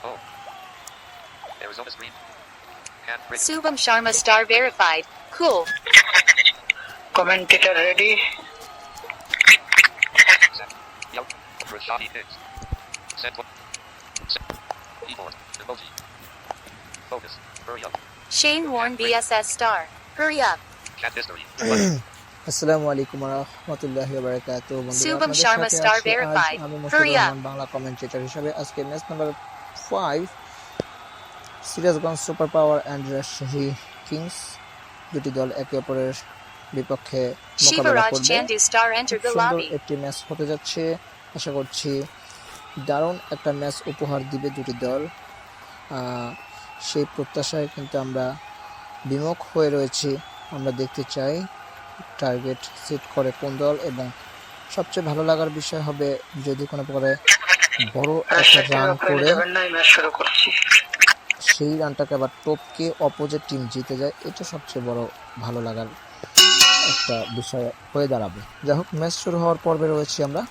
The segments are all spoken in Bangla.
Oh. Arizona screen. Can't print. Subham Sharma star verified. Cool. Commentator ready. Set. Yelp. Rashadi hits. Set. Keyboard. Emoji. Focus. Hurry up. Shane Warne BSS star. Hurry up. Cat history. আসসালামু আলাইকুম ওয়া রাহমাতুল্লাহি ওয়া বারাকাতুহু। Subham Sharma star verified. আমি Mushtaq Hurry up. Rahman Bangla commentator হিসেবে আজকে match number 5 Sirajganj super power and Rajshahi kings দুটি দল একে অপরের বিপক্ষে মোকাবেলা Shivaraj করবে। Chandu star entered the সুন্দর lobby. একটি ম্যাচ হতে যাচ্ছে, আশা করছি দারুণ একটা ম্যাচ উপহার দিবে দুটি দল। সেই প্রত্যাশায় কিন্তু আমরা বিমুখ হয়ে রয়েছি। আমরা দেখতে চাই টার্গেট সেট করে কোন দল, এবং সবচেয়ে ভালো লাগার বিষয় হবে যদি কোনো প্রকারে বড় একটা রান করে ম্যাচ শুরু করছি। সেই রানটাকে আবার টপকে অপোজিট টিম জিতে যায়, এটা সবচেয়ে বড় ভালো লাগার একটা বিষয় হয়ে দাঁড়াবে। যাই হোক, ম্যাচ শুরু হওয়ার পর্বে রয়েছি আমরা।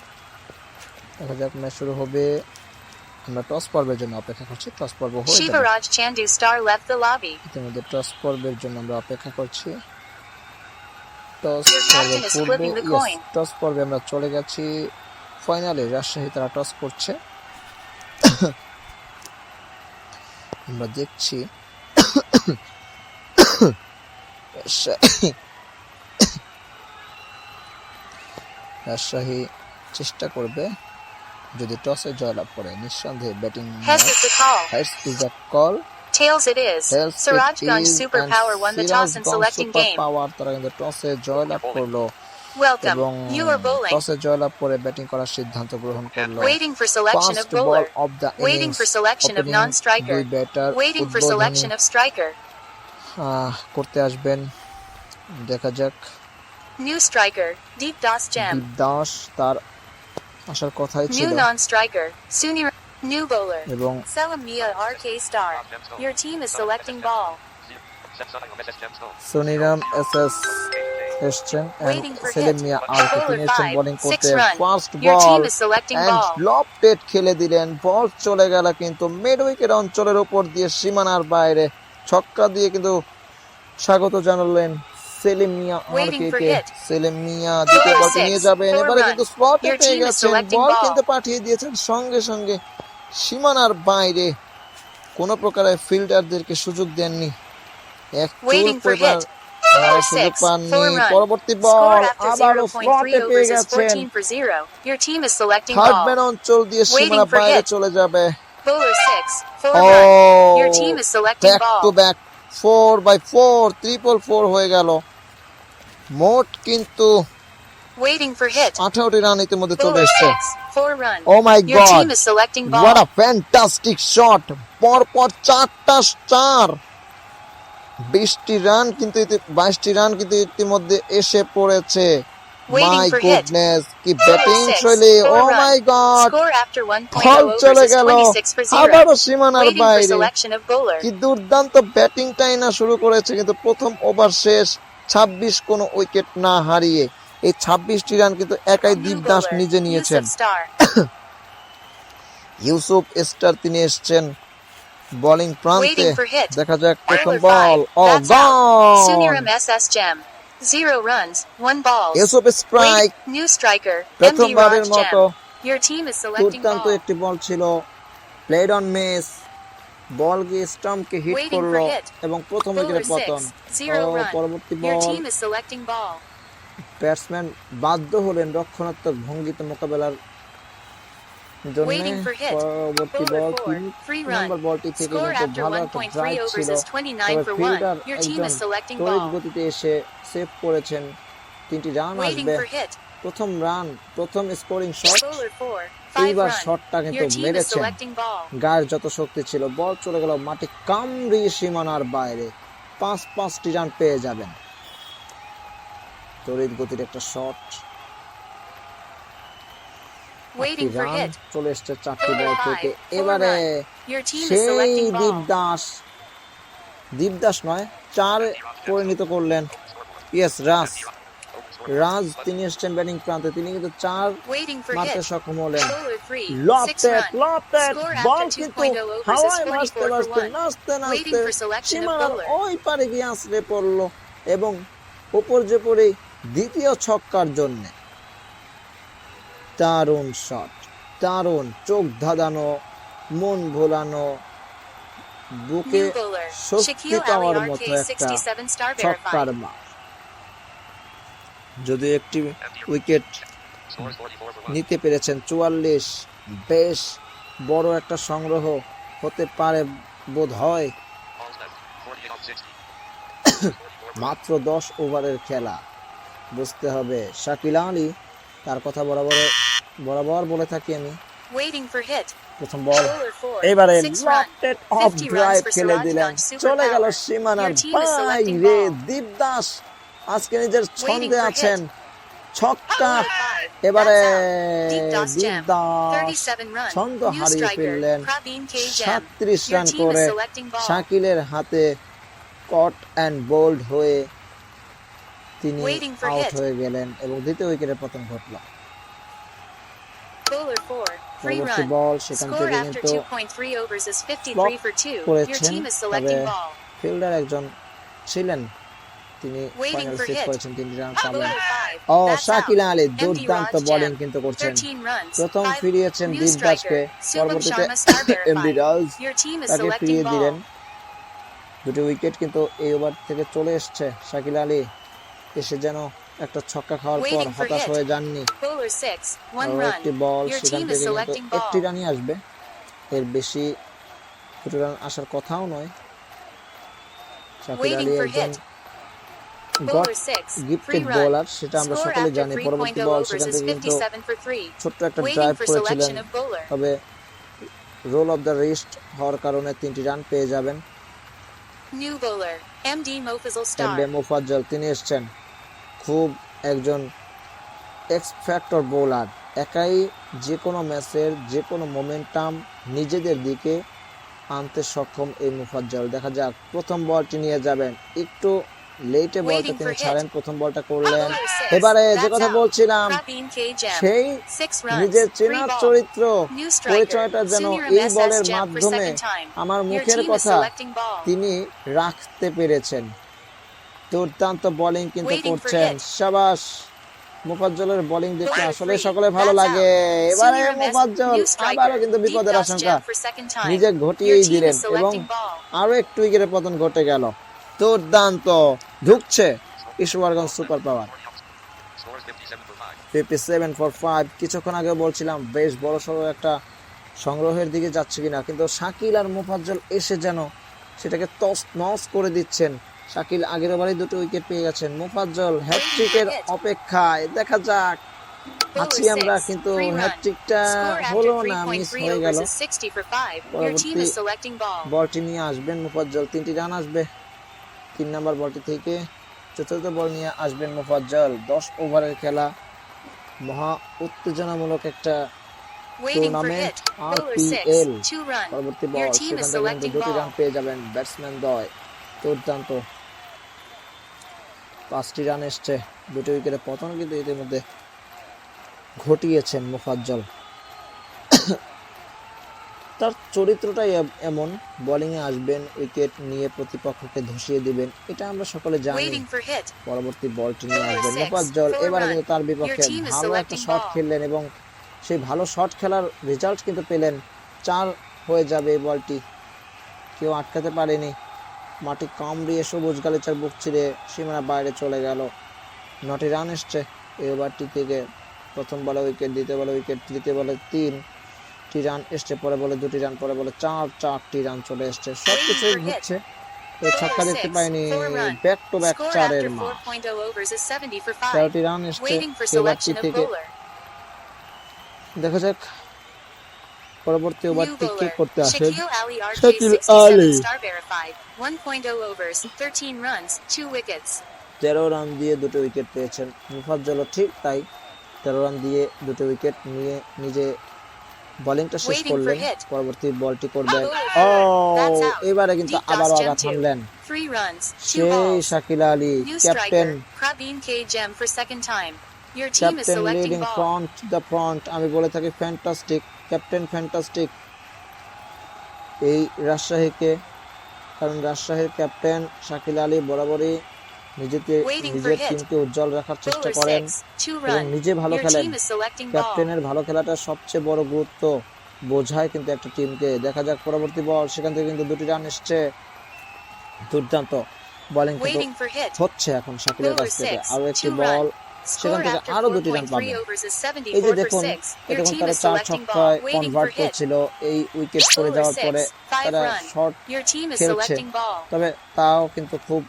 দেখা যাক ম্যাচ শুরু হবে। আমরা টস পর্বের জন্য অপেক্ষা করছি। টস পর্ব হয়ে যাবে। Shivaraj Chandu star left the lobby. ইতিমধ্যে টস পর্বের জন্য আমরা অপেক্ষা করছি। টস Your পর্বের captain is পূর্বে flipping the coin. টস পর্বে আমরা চলে গেছি ফাইনালে। রাজশাহী তারা টস করছে, আমরা দেখছি রাজশাহী চেষ্টা করবে যদি টসে জয়লাভ করে নিঃসন্দেহে batting. Heads is the call. Heads is the call. Tails it is. Sirajganj Super Power won the toss in selecting game. পাওয়ার তারা কিন্তু টসে জয়লাভ করলো Welcome. এবং You are bowling. টসে জয়লাভ করে ব্যাটিং করার সিদ্ধান্ত গ্রহণ করলো। Waiting for selection of First ball bowler. of the Waiting innings, for selection of opening non-striker. দুই batter Waiting for selection of striker. করতে আসবেন, দেখা যাক। New striker. Deep Das Gem. দীপ দাস তার আসার কথাই ছিল, New non-striker. Sunir. New bowler. এবং Selim Mia RK star. Your team is selecting ball. Soniram এসএস এসছেন Waiting for Selim hit. Mia আর Bowler এসছেন 5. বোলিং 6 করতে। run. First Your ball team is selecting end ball. Lofted খেলে দিলেন, বল চলে গেল কিন্তু মিড উইকেট অঞ্চলের উপর দিয়ে সীমানার বাইরে। ছক্কা দিয়ে কিন্তু স্বাগত জানালেন সেলিম মিয়া Waiting for আরকে। hit. সেলিম মিয়া দ্বিতীয় Bowler বলকে নিয়ে 6. যাবেন, 4 এবারে run. কিন্তু স্পটে Your পেয়ে team is গেছেন, selecting বল ball. কিন্তু পাঠিয়ে দিয়েছেন সঙ্গে সঙ্গে সীমানার বাইরে। কোনো প্রকারে ফিল্ডারদেরকে সুযোগ দেননি, এক চুল Waiting for paper hit. Bowler সুযোগ 6. পাননি। 4 run. পরবর্তী বল Scored after আবারও 0.3 স্লটে পেয়ে overs is গেছেন। 14 for 0. Your team is selecting third man ball. অঞ্চল দিয়ে সীমানা for বাইরে hit. চলে যাবে। Bowler 6. 4 ও run. Your team is selecting back to ball. Back 4/4 4 হয়ে গেল। মোট কিন্তু Waiting for hit. 18টি রান ইতিমধ্যে চলে Bowler এসেছে। 6. 4 run. Oh my Your god, team is selecting what ball. A fantastic shot. পরপর 4টা স্টার, 20টি রান কিন্তু 22টি রান কিন্তু ইতিমধ্যে এসে পড়েছে। Waiting my for hit. Goodness, কি Bowler ব্যাটিং 6. শৈলী। 4 ও run. মাই গড, Score after 1.0 বল overs চলে is গেল 26 for 0. আবারও সীমানার Waiting for বাইরে। selection of bowler. কি দুর্দান্ত ব্যাটিংটাই না শুরু করেছে, কিন্তু প্রথম ওভার শেষ 26 কোনো উইকেট না হারিয়ে এই 26টি রান কিন্তু একাই New দীপ দাস bowler. নিজে নিয়েছেন। Yusuf Star. ইউসুফ স্টার তিনি এসছেন বোলিং প্রান্তে। Waiting for hit. দেখা যাক প্রথম Bowler বল। 5. ও That's out. গল। Suniram SS Gem. 0 runs, 1 balls. Yusuf strike. Wait, new striker. MD প্রথমবারের Raj মতো Gem. Your team is selecting দুর্দান্ত ball. একটি বল ছিল, প্লেড অন মিস। বল গিয়ে স্টাম্পকে হিট Waiting করলো for hit. এবং প্রথম Bowler উইকেটে পতন। 6. 0 ও run. পরবর্তী Your ball. team is selecting ball. Batsman বাধ্য হলেন রক্ষণাত্মক ভঙ্গিতে মোকাবেলার জন্য। Waiting for hit. পরবর্তী Bowler বল 4. 3 3 run. নম্বর বলটি থেকে Score কিন্তু after ভালো একটা 1.3 ড্রাইভ overs ছিল। is 29 তবে for 1. ফিল্ডার Your team একজন is selecting তড়িৎ ball. গতিতে এসে সেভ করেছেন, 3টি রান Waiting আসবে। for hit. প্রথম রান, প্রথম স্কোরিং শট। Bowler 4. 5 এইবার run. শটটা কিন্তু Your team is মেরেছেন, selecting ball. গায়ের যত শক্তি ছিল বল চলে গেল মাটি কামড়িয়ে সীমানার বাইরে। 5টি রান পেয়ে যাবেন। তড়িৎ গতির একটা shot, Waiting for run hit. চলে এসছে 4টি Bowler বল থেকে। 5. 4 এবারে run. Your team is সেই selecting দীপ ball. দাস, দীপ দাস নয় 4 পরিণত করলেন। ইয়েস রাস। রাজ তিনি এসছেন ব্যাটিং প্রান্তে, তিনি কিন্তু 4 Waiting for মারতে hit. সক্ষম হলেন। Bowler 3. 6 lofted run. Lofted Score বল after কিন্তু 2.0 overs is হাওয়ায় 44 ভাসতে for ভাসতে 1. নাচতে Waiting নাচতে for selection of সীমানার bowler. ওই পারে গিয়ে আছড়ে পড়লো এবং উপর যে পড়ে দ্বিতীয় ছক্কার জন্য। দারুণ শট, দারুণ চোখ ধাঁধানো, মন ভোলানো, বুকে New bowler. স্বস্তি Shaquille পাওয়ার Ali মতো RK একটা 67 star ছক্কার verified. মার। যদি একটি উইকেট Scores 44 for 1. নিতে পেরেছেন 44, বেশ বড় একটা সংগ্রহ হতে পারে বোধ হয়। Balls left. 48 off 60. 44 for মাত্র 10 ওভারের খেলা, বুঝতে হবে। শাকিল আলী, তার কথা বরাবর বলে থাকি আমি। Waiting for hit. প্রথম বল, Bowler 4. এবারে 6 run. Lofted of 50 drive runs for খেলে Siraj দিলেন, Ganj super চলে গেল power. সীমানার Your team is selecting বাইরে। ball. দীপদাস আজকে নিজের Waiting ছন্দে for আছেন, ছক্কা। Bowler 5. এবারে That's out. Deep Dos Gem. Deepdas 37 run. ছন্দ New হারিয়ে striker. ফেললেন। Praveen K. Jam. 37 Your run team করে is selecting ball. শাকিলের হাতে কট অ্যান্ড বোল্ড হয়ে তিনি Waiting for আউট hit. হয়ে গেলেন এবং দ্বিতীয় উইকেটের পতন ঘটল। Bowler 4. Free পরবর্তী run. বল, সেখান Score থেকে after কিন্তু 2.3 overs is 53 for 2. Your করেছেন, team is তবে selecting ball. ফিল্ডার একজন ছিলেন, তিনি Waiting final for save hit. করেছেন, 3 রান পাবেন। Bowler 5. ও That's Shakil out. Ali MD দুর্দান্ত Raj বোলিং Jam. কিন্তু করছেন। 13 runs. প্রথম 5. ফিরিয়েছেন New দীপদাসকে, striker. Subham পরবর্তীতে Sharma star MD verified. Raj Your team is তাকে selecting ফিরিয়ে দিলেন। ball. দুটি উইকেট কিন্তু এই ওভার থেকে চলে এসছে। শাকিল আলী এসে যেন একটা ছক্কা খাওয়ার পর Waiting for হতাশ hit. হয়ে যাননি। Bowler 6. 1 আরো run. একটি বল, Your সেখান team is থেকে কিন্তু selecting একটি ball. রানই আসবে, এর বেশি দুটো রান আসার কথাও নয়। শাকিল Waiting আলী for একজন hit. God Bowler 6. Gifted 3 run. Bowler, সেটা আমরা Score সকলে after জানি। পরবর্তী 3.0 বল, overs সেখান is থেকে কিন্তু 57 for 3. ছোট্ট একটা Waiting ড্রাইভ for করেছিলেন, selection of bowler. তবে রোল অফ দ্য রিস্ট হওয়ার কারণে 3টি রান পেয়ে যাবেন। New bowler. MD Mofazal star. MD Mofazzal, তিনি এসছেন খুব একজন এক্স ফ্যাক্টর বোলার, একাই যে কোনো ম্যাচের যে কোনো মোমেন্টাম নিজেদের দিকে আনতে সক্ষম এই মুফাজ্জল। দেখা যাক, প্রথম বলটি নিয়ে যাবেন, একটু লেটে বলটা Waiting তিনি for hit. ছাড়েন, প্রথম বলটা করলেন। Bowler 6. এবারে যে That's কথা out. বলছিলাম, Praveen K. Jam. সেই 6 runs. নিজের 3 চেনা ball. চরিত্র New striker. পরিচয়টা যেন Sundaram এই SS বলের Jam for মাধ্যমে second time. আমার Your মুখের team is কথা selecting ball. তিনি রাখতে পেরেছেন। দুর্দান্ত বোলিং কিন্তু Waiting for করছেন, hit. শাবাশ। মুফাজ্জলের বোলিং দেখতে Bowler আসলে 3. সকলে ভালো That's লাগে। out. এবারে Sundaram S. Mufazzal New striker. আবারও কিন্তু Deep বিপদের Dos আশঙ্কা Jam for second time. নিজে Your ঘটিয়েই team দিলেন is এবং selecting ball. আরো একটু উইকেটের পতন ঘটে গেল। দুর্দান্ত ঢুকছে Ishwarganj super power. Scores 57 for 5. 57 for 5। কিছুক্ষণ আগে বলছিলাম বেশ বড়সড় একটা সংগ্রহের দিকে যাচ্ছে কিনা, কিন্তু শাকিল আর মুফাজ্জল এসে যেন সেটাকে তছনছ করে দিচ্ছেন। শাকিল আগের ওভারেই 2টি উইকেট পেয়ে গেছেন, মুফাজ্জল হ্যাটট্রিকের অপেক্ষায়। দেখা যাক, আছি Bowler আমরা, 6. কিন্তু 3 run. হ্যাটট্রিকটা Score হলো after না, মিস 3.3 হয়ে গেল। overs is 60 for 5. Your team পরবর্তী is selecting ball. বলটি নিয়ে আসবেন মুফাজ্জল, 3টি রান আসবে 3 নম্বর বলটি থেকে। চতুর্থ বল নিয়ে আসবেন মুফাজ্জল। 10 ওভারের খেলা, মহা উত্তেজনামূলক একটা Waiting for tournament hit. Bowler 6. RPL। 2 run. পরবর্তী বল, Your team সেখান is থেকে কিন্তু selecting 2টি রান ball. পেয়ে যাবেন ব্যাটসম্যান দ্বয়। দুর্দান্ত 5টি রান এসছে, 2টি উইকেটের পতন কিন্তু ইতিমধ্যে ঘটিয়েছেন মুফাজ্জল। তার চরিত্রটাই এমন, বোলিং এ আসবেন, উইকেট নিয়ে প্রতিপক্ষকে ধসিয়ে দিবেন, এটা আমরা সকলে জানি। Waiting for hit. পরবর্তী বলটি নিয়ে Bowler আসবেন 6. মুফাজ্জল, 4 এবারে run. কিন্তু তার Your বিপক্ষে team is ভালো একটা selecting শট ball. খেললেন এবং সেই ভালো শট খেলার রেজাল্ট কিন্তু পেলেন। 4 হয়ে যাবে এই বলটি, কেউ আটকাতে পারেনি। মাটি কামড়িয়ে সবুজ গালিচার বুক ছিঁড়ে সীমানা বাইরে চলে গেল। 9টি রান এসছে এই ওভারটি থেকে। প্রথম বলে উইকেট, দ্বিতীয় বলে উইকেট, তৃতীয় বলে 3টি রান এসছে, পরে বলে 2টি রান, পরে বলে 4টি রান চলে এসছে। সবকিছু ঘটছে। এই ছক্কা দেখতে পাইনি, back to back Score 4-এর after মার। 4.0 overs is 70 for 5. 13টি রান এসছে Waiting for এই ওভারটি selection of থেকে। bowler. দেখা যাক পরবর্তী New ওভারটি কে bowler. করতে আসেন। Shaquille Ali RK Shaquille 67 Ali. star verified. 1.0 overs, 13 runs, 2 wickets. 13 run দিয়ে 2টি উইকেট পেয়েছেন মুফাজ্জলও ঠিক তাই। 13 রান দিয়ে 2টি উইকেট নিয়ে নিজে বোলিংটা শেষ Waiting for করলেন। hit. পরবর্তী বলটি করবেন, Bowler ও 4. That's out. এবারে কিন্তু Deep Dos আবারও Jam আঘাত 2. হানলেন। 3 runs, 2 সেই balls. Shakil Ali, New captain, striker, Praveen K. Gem for second time. Your team is captain selecting leading ball. Front the front, আমি বলে থাকি ফ্যান্টাস্টিক, ক্যাপ্টেন ফ্যান্টাস্টিক এই রাজশাহীকে, কারণ রাজশাহীর ক্যাপ্টেন শাকিল আলী বরাবরই নিজের Waiting for hit. টিমকে উজ্জ্বল রাখার চেষ্টা Bowler করেন 6, 2 এবং run. নিজে ভালো Your খেলেন। team is selecting ball. ক্যাপ্টেনের ভালো খেলাটা সবচেয়ে বড় গুরুত্ব বোঝায় কিন্তু একটা টিমকে। দেখা যাক পরবর্তী বল, সেখান থেকে কিন্তু 2টি রান এসছে। দুর্দান্ত বোলিং কিন্তু Waiting for hit. হচ্ছে এখন শাকিলের কাছ Bowler থেকে। 6, আরো একটি 2 বল, run. সেখান Score থেকে after আরো 2টি রান 4.3 পাবেন। overs is এই যে 74 for দেখুন 6. Your এতক্ষণ team তারা is 4 selecting ছক্কায় ball. Waiting convert for hit. করছিল, এই উইকেট পড়ে Bowler যাওয়ার 6, পরে 5 তারা run. Short Your team is খেলছে, selecting ball. তবে তাও কিন্তু খুব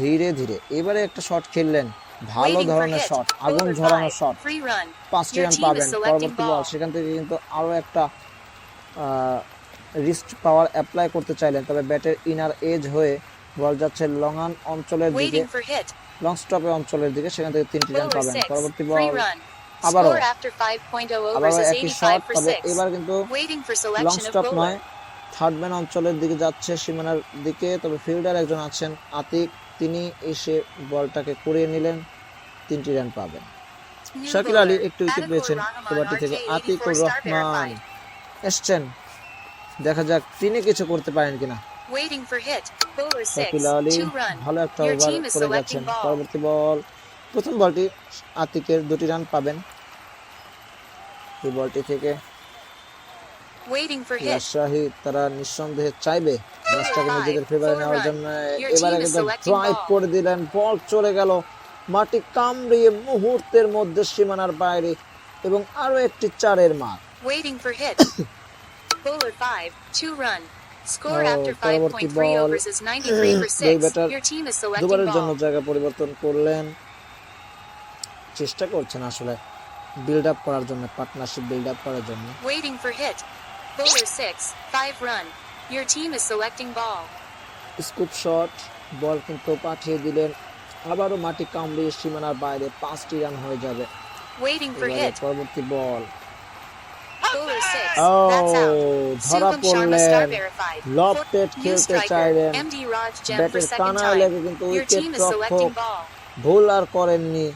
ধীরে ধীরে। এবারে একটা শট খেললেন, ভালো Waiting for ধরনের hit. শট, আগুন Bowler ঝরানো 5, শট, 3 run. 5টি Your রান team পাবেন। is selecting পরবর্তী বল, ball. সেখান থেকে কিন্তু আরো একটা রিস্ট পাওয়ার অ্যাপ্লাই করতে চাইলেন, তবে ব্যাটের ইনার এজ হয়ে বল যাচ্ছে লং অন অঞ্চলের দিকে, Waiting for hit. লং স্টপে অঞ্চলের দিকে, সেখান থেকে 3টি রান Bowler পাবেন। 6, পরবর্তী 3 বল, run. আবারও Score after 5.0 overs আবারও is একই শট, 85 for তবে 6. এবার কিন্তু Waiting for long selection of stop নয়, bowler. থার্ড ম্যান অঞ্চলের দিকে যাচ্ছে, সীমানার দিকে, তবে ফিল্ডার একজন আছেন আতিক, তিনি এসে বলটাকে কুড়িয়ে নিলেন, 3টি রান পাবেন। New Shakil Ali bowler. একটু উইকেট Atikul পেয়েছেন Rahman এবারটি থেকে। RK84 Atikur star Rahman verified. এসছেন, দেখা যাক তিনি কিছু করতে পারেন কিনা। Waiting for hit. Bowler 6, Shakil Ali 2 run. ভালো একটা Your ওভার team is করে selecting যাচ্ছেন। ball. পরবর্তী বল, প্রথম বলটি আতিকের, 2টি রান পাবেন এই বলটি থেকে। Waiting for hit. রাজশাহী তারা নিঃসন্দেহে চাইবে ম্যাচটাকে নিজেদের ফেভারে নেওয়ার জন্য। Your এবারে team is কিন্তু selecting ড্রাইভ ball. করে দিলেন, বল চলে গেল মাটি কামড়িয়ে মুহূর্তের মধ্যে সীমানার বাইরে, এবং আরো একটি 4-এর মার। Waiting for hit. Bowler 5, 2 run. Score Oh, after পরবর্তী 5.3 বল, overs is 93 for দুই 6. Batter Your team is selecting দুবারের জন্য ball. জায়গা পরিবর্তন করলেন, চেষ্টা করছেন আসলে বিল্ড আপ করার জন্য, পার্টনারশিপ বিল্ড আপ করার জন্য। Waiting for hit. Bowler 6, 5 run. Your team is selecting ball. Scoop shot, বল কিন্তু পাঠিয়ে দিলেন, আবারও মাটি কামড়িয়ে সীমানার বাইরে, 5টি রান হয়ে যাবে। Waiting for এবারে hit. পরবর্তী বল, Bowler 6, ও that's out. ধরা Subham Sharma star পড়লেন, verified. লফটেড New খেলতে striker. চাইলেন, MD Raj Gem for ব্যাটের second কানায় time. লেগে কিন্তু Your wicket team is selecting রক্ষক ball. ভুল আর করেননি,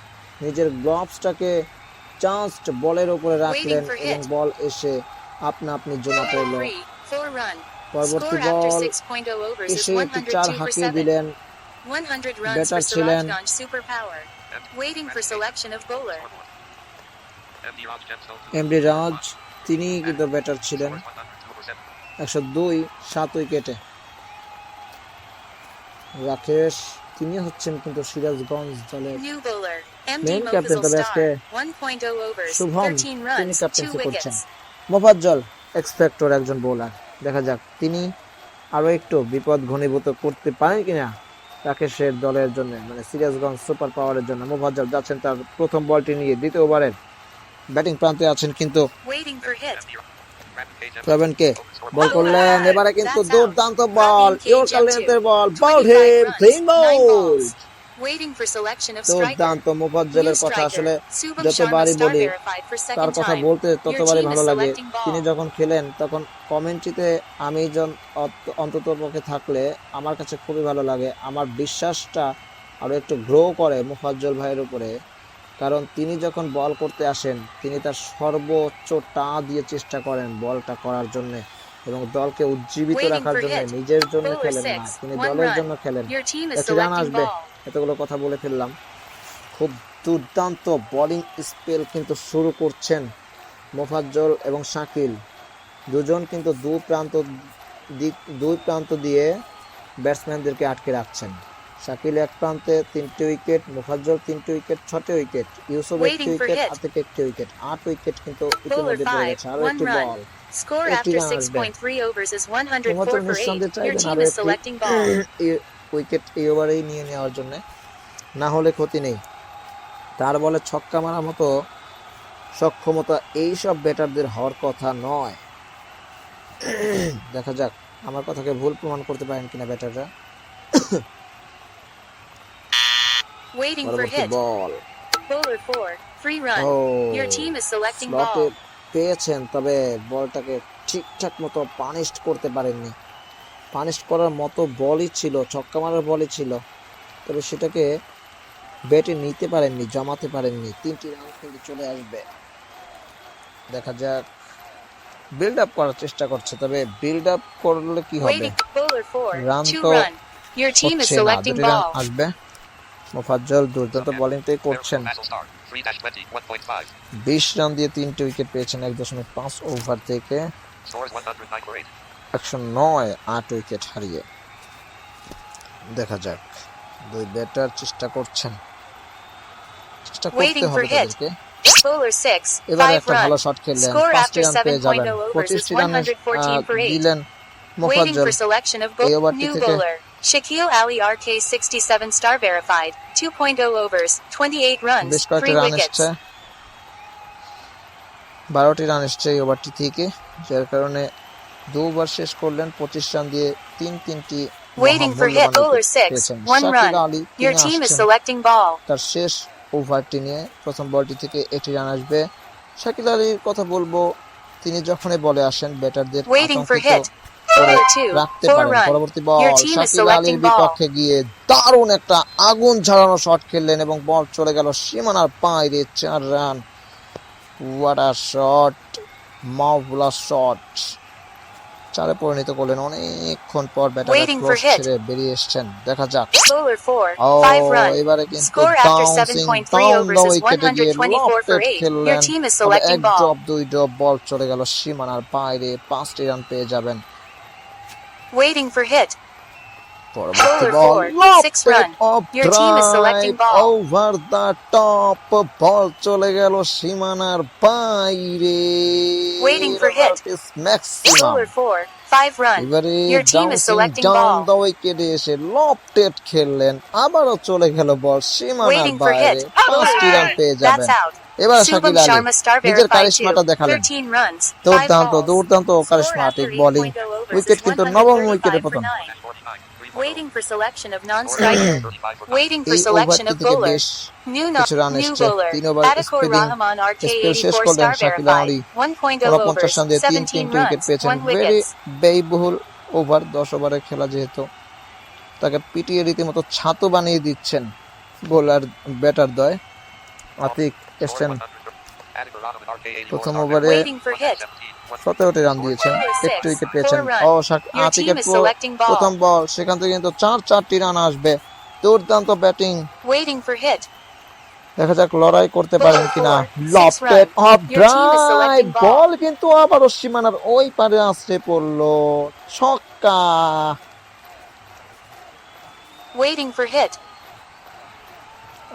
নিজের গ্লাভসটাকে জাস্ট বলের উপরে রাখলেন for এবং hit. বল এসে আপনা আপনি জমা পড়ল। 3, 4 run. পরবর্তী Score after ball, 6.0 overs is এসে একটি 4 102 for হাঁকিয়ে 7. দিলেন, 100 runs Better for ছিলেন। Sirajganj superpower. Waiting for selection of bowler. MD Raj Gem sold. MD Raj, তিনি কিন্তু ব্যাটার ছিলেন, Scores 102 over 7. 102, 7 উইকেটে। রাকেশ, তিনি হচ্ছেন কিন্তু সিরাজগঞ্জ দলের New bowler. MD Main captain Mofazal তবে আজকে star. 1.0 overs. শুভম, 13 তিনি runs. 2 ক্যাপ্টেন্সি করছেন। wickets. মোফাজ্জল এক্সপেক্টর একজন বোলার, দেখা যাক তিনি আরো একটু বিপদ ঘনীভূত করতে পারেন কিনা রাকেশের দলের জন্য, মানে সিরাজগঞ্জ সুপার পাওয়ারের জন্য। মোফাজ্জল যাচ্ছেন তার প্রথম বলটি নিয়ে, দ্বিতীয় ওভারের ব্যাটিং প্রান্তে আছেন কিন্তু Waiting for hit. MD Praveen K. Gem. Pravin K Score বল করলেন, এবারে কিন্তু দুর্দান্ত বল, Praveen K. Yorker Gem লেন্থের 2. Ball, 25 ball him, runs, clean 9 ball. balls. Waiting for selection of striker. দুর্দান্ত মোফাজ্জলের New কথা আসলে striker. Subham যতবারই Sharma star বলি, verified for তার second কথা time. বলতে Your ততবারই team ভালো is লাগে। selecting তিনি ball. যখন খেলেন তখন কমেন্ট্রিতে আমি অন্তত পক্ষে থাকলে আমার কাছে খুবই ভালো লাগে, আমার বিশ্বাসটা আরো একটু গ্রো করে মোফাজ্জল ভাইয়ের উপরে, কারণ তিনি যখন বল করতে আসেন তিনি তার সর্বোচ্চ টা দিয়ে চেষ্টা করেন বলটা করার জন্য এবং দলকে উজ্জীবিত Waiting রাখার for জন্য, hit. নিজের জন্য Bowler খেলেন না, 6, তিনি 1 দলের run. জন্য খেলেন। Your team is একটি রান selecting আসবে, ball. এতগুলো কথা বলে ফেললাম। খুব দুর্দান্ত বোলিং স্পেল কিন্তু শুরু করছেন মোফাজ্জল এবং শাকিল, দুজন কিন্তু দুই প্রান্ত দিয়ে ব্যাটসম্যানদেরকে আটকে রাখছেন। শাকিল এক প্রান্তে 3টি উইকেট, মোফাজ্জল 3টি উইকেট, 6টি উইকেট, ইউসুফ 1টি Waiting for wicket, hit. Atik 1টি উইকেট, 8 উইকেট কিন্তু Bowler ইতিমধ্যে পড়ে 5, গেছে। আরো 1 একটি run. বল, Score একটি after রান আসবে। 6.3 overs is 104 মোফাজ্জল for 8. নিঃসন্দেহে Your চাইবেন team আরো is একটি selecting ball. উইকেট এই ওভারেই নিয়ে নেওয়ার জন্য, না হলে ক্ষতি নেই। তার বলে ছক্কা মারার মতো সক্ষমতা এইসব ব্যাটারদের হওয়ার কথা নয়। দেখা যাক আমার কথাকে ভুল প্রমাণ করতে পারেন কিনা ব্যাটাররা। Waiting for পরবর্তী hit. Ball, Bowler 4, 3 run. O Your team is selecting স্লটে ball. পেয়েছেন, তবে বলটাকে ঠিকঠাক মতো পানিশড করতে পারেননি। পানিশ করার মতো বলই ছিল, ছক্কা মারার বলই ছিল, তবে সেটাকে ব্যাটে নিতে পারেননি, জমাতে পারেননি। 3টি রান কিন্তু চলে আসবে। দেখা যাক, বিল্ড আপ করার চেষ্টা করছে, তবে বিল্ড আপ করলে কি হবে, Waiting. Bowler 4. রান 2 তো run. Your team is হচ্ছে না। selecting 2টি রান ball. আসবে। মোফাজ্জল দুর্দান্ত বোলিংটাই করছেন। Vassal start. 3-20, 1.5. 20 রান দিয়ে 3টি উইকেট পেয়েছেন 1.5 ওভার থেকে। Scores 109 for 8. 109, 8 উইকেট হারিয়ে। দেখা যাক, দুই ব্যাটার চেষ্টা করছেন, চেষ্টা করতে Waiting for হবে hit. তাদেরকে। Bowler 6. এবারে 5 একটা ভালো run. শট খেললেন, Score 5টি after রান পেয়ে যাবেন। 7.0 overs is 25টি রানে 114 for 8. দিলেন Waiting Mofazzal. for selection of এই ওভারটি new থেকে bowler. Shaquille Ali RK 67 star verified. 2.0 overs, 28 runs, বেশ কয়েকটি 3 রান wickets. এসছে, 12টি রান এসছে এই ওভারটি থেকে, যার কারণে 2 ওভার শেষ করলেন 25 রান দিয়ে, তিনটি Waiting for hit. Bowler 6. 1 Shakil run. Ali Your তিনি team is আসছেন selecting ball. তার শেষ ওভারটি নিয়ে। প্রথম বলটি থেকে 1টি রান আসবে। শাকিল আলীর কথা বলবো, তিনি যখনই বলে আসেন ব্যাটারদের Waiting for আতঙ্কিত hit. করে Bowler 2. রাখতে 4 পারেন। run. পরবর্তী বল Your team is শাকিল আলীর selecting ball. বিপক্ষে গিয়ে দারুণ একটা আগুন ঝরানো শট খেললেন এবং বল চলে গেল সীমানার বাইরে। 4 রান। What a shot, marvellous shot. 4-এ পরিণত করলেন। অনেকক্ষণ পর batter Waiting for cross hit. ছেড়ে বেরিয়ে এসেছেন। দেখা যাক। Bowler 4. ও 5 run. এবারে কিন্তু Score after bouncing 7.3 down overs the is উইকেটে গিয়ে 124 for lofted 8. Your খেললেন। team is তবে selecting 1 ball. ড্রপ 2 ড্রপ বল চলে গেল সীমানার বাইরে। 5টি রান পেয়ে যাবেন। Waiting for hit. পরবর্তী Bowler বল 4. 6 lofted run. Off Your team is selecting drive ball. Over the top, বল চলে গেল সীমানার বাইরে। Waiting for hit. Maximum. Bowler 4. 5 run. এবারে Your team is bouncing selecting down ball. The উইকেটে এসে লফটেড খেললেন। আবারও চলে গেল বল সীমানার Waiting for বাইরে। hit. Bowler 5টি রান 3. পেয়ে That's যাবেন। out. এবার Subham Shakil Ali Sharma star নিজের verified 2. কারিশমাটা দেখালেন। 13 runs. 5 দুর্দান্ত balls. দুর্দান্ত Score charismatic after bowling. 8.0 overs wicket is কিন্তু নবম উইকেটে 135 for পতন। 9. 49. 3.0. Waiting for selection of non-striker. 35 for 9. Waiting for এই selection ওভারটি of থেকে bowler. বেশ New কিছু রান new এসছে। bowler. 3 over Atakor speeding Rahman RK spell শেষ 84 করলেন star Shakil Ali. verified. 1.0 49 overs. Run দিয়ে 17 3টি উইকেট runs. পেয়েছেন। 1 ভেরি wickets. ব্যয়বহুল ওভার, 10 ওভারের খেলা, যেহেতু তাকে পিটিয়ে রীতিমতো ছাতু বানিয়ে দিচ্ছেন বোলার ব্যাটার দ্বয়। আতিক এসছেন প্রথম ওভারে Waiting for hit. 17টি রান দিয়েছেন, 8টি উইকেট পেয়েছেন। ও Your আতিকের team is selecting প্রথম ball. বল, সেখান থেকে কিন্তু 4টি রান আসবে। দুর্দান্ত ব্যাটিং। Waiting for hit. দেখা যাক লড়াই করতে পারেন কিনা। 6 lofted run. Off Your team is drive, selecting ball. বল কিন্তু আবারও সীমানার ওই পারে আছড়ে পড়লো। ছক্কা। Waiting for hit.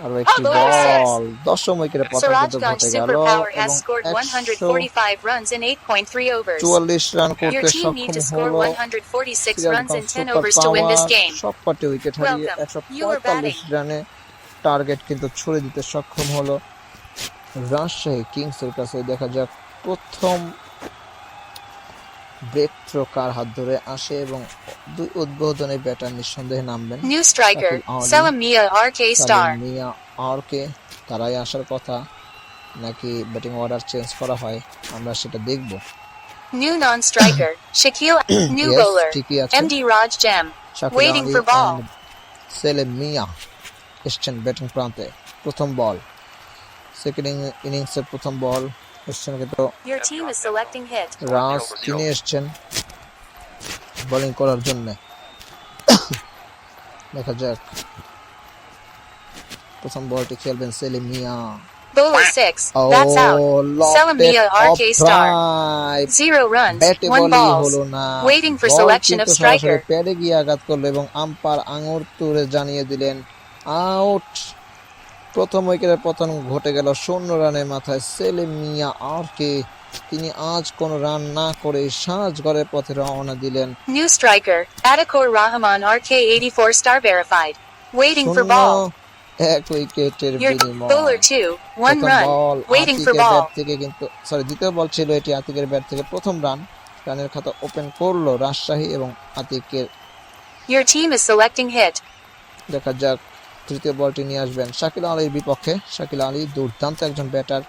আরো একটি Bowler 6. বল, 10ম উইকেটে পতন কিন্তু Sirajganj ঘটে গেল Superpower has এবং scored 145 runs in 8.3 overs. 144 run Your করতে team need to সক্ষম score হলো 146 runs in Sirajganj 10 overs to win this super game. পাওয়ার। সবকটি উইকেট হারিয়ে Welcome. You are 145 রানে টার্গেট কিন্তু ছুড়ে দিতে সক্ষম হলো রাজশাহী কিংসের কাছে। দেখা যাক প্রথম ব্রেক থ্রো কার হাত ধরে আসে এবং 2 উদ্বোধনী ব্যাটার নিঃসন্দেহে নামবেন। New striker, Shakil Ali. Salam Mia RK star. Salim মিয়া আর কে তারাই আসার কথা, নাকি ব্যাটিং অর্ডার চেঞ্জ করা হয়, আমরা সেটা দেখব। New non-striker, Shaquille. New Yes, bowler, ঠিকই আছে। MD Raj Jam. Shakil Waiting Ali for ball. and Selim মিয়া এসছেন ব্যাটিং প্রান্তে। প্রথম বল, সেকেন্ড ইনিংসের প্রথম বল এসছেন কিন্তু Your team is selecting hit. রাজ, তিনি এসছেন বোলিং করার জন্য। দেখা যাক প্রথম বলটি খেলবেন সেলিম মিয়া। Bowler 6. O That's out. Salam Mia RK star. 0 runs, ব্যাটে 1 বলই balls. হলো না। Waiting for ball selection of কিন্তু সরাসরি striker. প্যাডে গিয়ে আঘাত করলো এবং আম্পায়ার আঙুর তুলে জানিয়ে দিলেন আউট। প্রথম উইকেটের পতন ঘটে গেল 0 রানের মাথায়। সেলিম মিয়া আর কে তিনি আজ কোনো রান না করে সাজঘরের পথে রওনা দিলেন। New striker, Atakor Rahman RK 84 star verified. Waiting for 0 ball. 1 উইকেটের Your বিনিময়। bowler 2. 1 প্রথম run. Ball Waiting for আতিকের ball. Bat থেকে কিন্তু দ্বিতীয় বল ছিল এটি আতিকের ব্যাট থেকে। প্রথম রানের খাতা ওপেন করলো রাজশাহী এবং আতিকের। Your team is selecting hit. দেখা যাক তৃতীয় বলটি নিয়ে আসবেন শাকিল আলীর বিপক্ষে। শাকিল আলী দুর্দান্ত একজন ব্যাটার,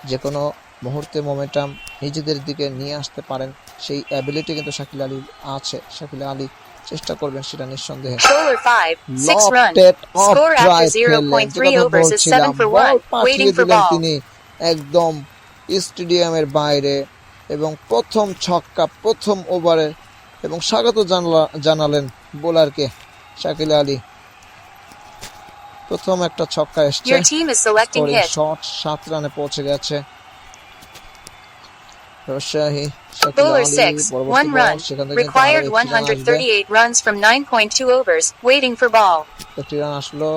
যে কোনো মুহূর্তে মোমেন্টাম নিজেদের দিকে নিয়ে আসতে পারেন, সেই অ্যাবিলিটি কিন্তু শাকিল আলীর আছে। শাকিল আলী চেষ্টা করবেন সেটা নিঃসন্দেহে। Bowler 5, 6 run. Lofted off Score after drive খেললেন, 0.3 যেটা overs is বলছিলাম, 7 for বল 1. পাঠিয়ে Waiting for দিলেন ball. তিনি একদম স্টেডিয়ামের বাইরে এবং প্রথম ছক্কা প্রথম ওভারে এবং স্বাগত জানালেন বোলারকে শাকিল আলী। প্রথম একটা ছক্কা এসছে, Your team is selecting scoring hit. Shot 7 রানে পৌঁছে গেছে রাজশাহী। শাকিল Bowler আলী 6, পরবর্তী 1 বল, run. সেখান থেকে কিন্তু আরো Required একটি রান আসবে। 138 runs from 9.2 overs. Waiting for ball. একটি রান আসলো।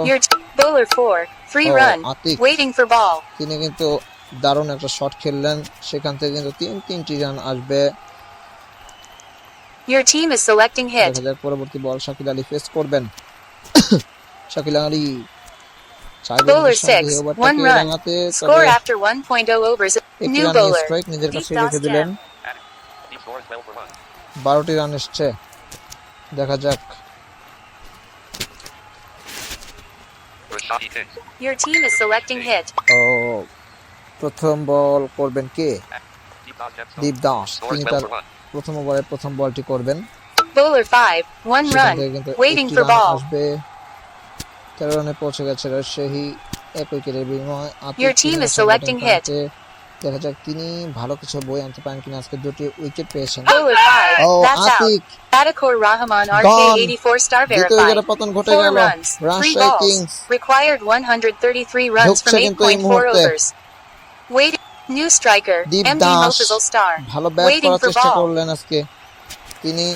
Bowler 4, 3 Oh, run. Atik. Waiting for ball. তিনি কিন্তু দারুণ একটা শট খেললেন, সেখান থেকে কিন্তু তিনটি রান আসবে। Your team is selecting hit. দেখা যাক পরবর্তী বল শাকিল আলী ফেস করবেন। Shakil Ali Bowler 6, 1 run. Score after 1.0 overs. New bowler. Strike নিজের Deep কাছে toss রেখে দিলেন। jam. Team score is 12 for 1. 12টি run এসছে, দেখা যাক। Rashadi hits. Your team is selecting hit. ও প্রথম বল করবেন কে? Deep toss gemstone. দীপ দাস, Score তিনি is 12 তার for 1. প্রথম ওভারে প্রথম বলটি করবেন। Bowler 5, 1 সেখান run. থেকে কিন্তু Waiting একটি for রান ball. আসবে। 13 রানে পৌঁছে গেছে রাজশাহী, 1 উইকেটের বিনিময়ে। Your team is selecting hit. দেখা যাক তিনি ভালো কিছু বই আনতে পারেন কিনা। আজকে 2টি উইকেট পেয়েছেন। Bowler 5, ও that's out. Atik, Atakur Rahman Gone. RK84 star দ্বিতীয় verified. উইকেটে পতন ঘটে 4 গেল runs, 3 Rajshahi balls. Kings. Required 133 runs from ঢুকছে কিন্তু এই 8.4 মুহূর্তে। overs. Waiting. New striker, দীপ MD দাস Mofazal star. ভালো ব্যাট Waiting করার for চেষ্টা ball. করলেন আজকে তিনি।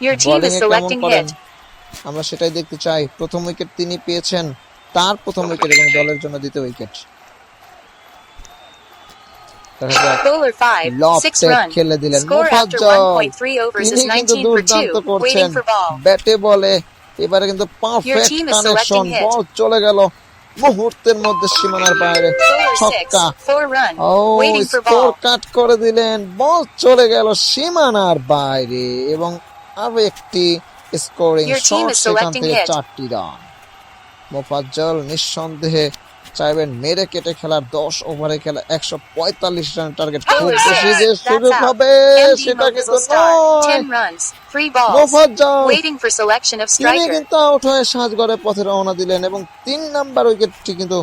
Your team বোলিং is এ কেমন selecting করেন hit. আমরা সেটাই দেখতে চাই। প্রথম উইকেট তিনি পেয়েছেন, তার প্রথম উইকেট এবং দলের জন্য দ্বিতীয় উইকেট। দেখা যাক। Bowler 5, 6 lofted run. খেলে দিলেন Score after মোফাজ্জল, 1.3 overs তিনি is কিন্তু 19 for 2. দুর্দান্ত করছেন Waiting for ball. ব্যাটে বলে। এবারে কিন্তু perfect team is connection, selecting hit. বল চলে গেল মুহূর্তের মধ্যে সীমানার বাইরে। Bowler 6, ছক্কা, 4 run. ও Waiting for score ball. Cut করে দিলেন, বল চলে গেল সীমানার বাইরে এবং আরো একটি scoring Your team shot, is সেখান selecting থেকে hit. 4টি রান। মোফাজ্জল নিঃসন্দেহে চাইবেন মেরে কেটে খেলার 10 ওভারে খেলা 145 রানের টার্গেট। খুব Bowler বেশি 6, যে that's সুযোগ out. হবে MD সেটা কিন্তু Mofazal star. নয়। 10 runs, 3 balls. Mofazzal Waiting for selection of তিনি striker. কিন্তু আউট হয়ে সাজঘরের পথে রওনা দিলেন এবং 3 নাম্বার উইকেটটি কিন্তু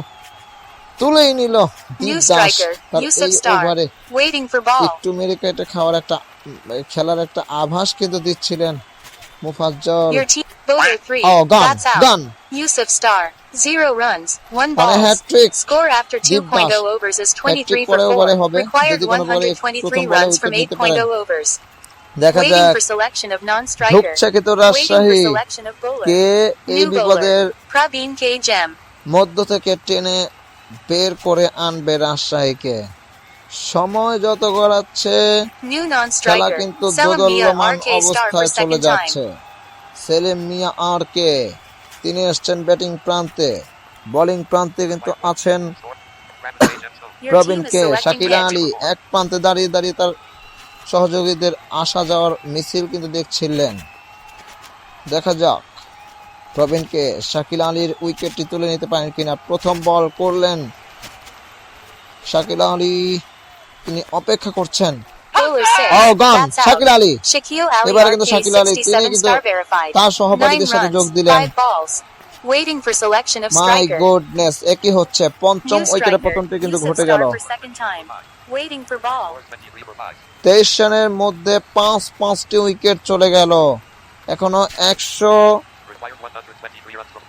তুলেই নিল দীপ New দাস। striker, তার Yusuf এই Star. ওভারে Waiting for ball. একটু মেরে কেটে খাওয়ার একটা খেলার একটা আভাস কিন্তু দিচ্ছিলেন মোফাজ্জল। Your team. Bowler 3, ও গান that's out. গান Yusuf Star, 0 runs, 1 মানে balls. Hat trick. Score after Deep 2.0 dash. overs is hat trick 23 for পরে ওভারে 4. হবে, Required যদি কোনো বলে 123 প্রথম বলে runs from উইকেট নিতে পারেন। 8.0 overs. দেখা Waiting যাক for selection of non-striker. ঢুকছে কিন্তু Waiting for Rajshahi, selection of bowler. কে এই New বিপদের bowler, Praveen K. Jem. মধ্য থেকে টেনে বের করে আনবে রাজশাহীকে। সময় যত গড়াচ্ছে New খেলা non-striker, কিন্তু Selim Mia দোদুল্যমান RK star for অবস্থায় চলে second time. যাচ্ছে। সেলিম মিয়া আর কে, তিনি এসছেন ব্যাটিং প্রান্তে, বোলিং প্রান্তে কিন্তু আছেন Score. Brandon K. Gemstone. Your Pravin team is K. selecting Shakil hit. Ali এক প্রান্তে দাঁড়িয়ে দাঁড়িয়ে তার সহযোগীদের আসা যাওয়ার মিছিল কিন্তু দেখছিলেন। দেখা যাক প্রবীণকে শাকিল আলীর উইকেটটি তুলে নিতে পারেন কিনা। প্রথম বল করলেন শাকিল আলী, তিনি অপেক্ষা করছেন। Bowler 6, ও গান that's out. Shakil Ali, Shaquille Ali এবারে কিন্তু শাকিল আলী, তিনি RK67 কিন্তু star verified. তার 9 সহপাঠীদের সাথে যোগ runs, দিলেন। 5 balls. Waiting for selection of my striker. Goodness, একই হচ্ছে পঞ্চম New উইকেটের striker, পতনটি কিন্তু Yusuf ঘটে Star গেল। for second time. Waiting for ball. Score is 23 for 5. 23 রানের মধ্যে 5টি উইকেট চলে গেল। এখনো 123 Required 123 runs from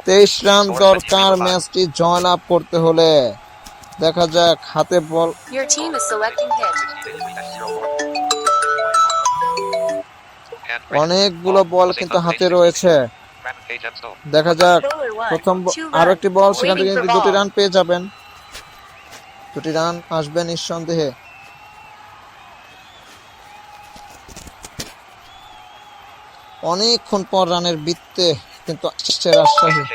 রান দরকার ম্যাচটি জয়লাভ করতে হলে। দেখা যাক হাতে বল, Your team is selecting hit. 0. And অনেকগুলো বল কিন্তু হাতে রয়েছে। Brandon K. Gemstone. দেখা যাক Bowler 1, প্রথম 2 আরো একটি বল, runs. সেখান থেকে Waiting for কিন্তু 2টি ball. রান পেয়ে যাবেন। 2টি রান আসবে নিঃসন্দেহে। অনেকক্ষণ পর রানের বৃত্তে কিন্তু আসছে রাজশাহী। K.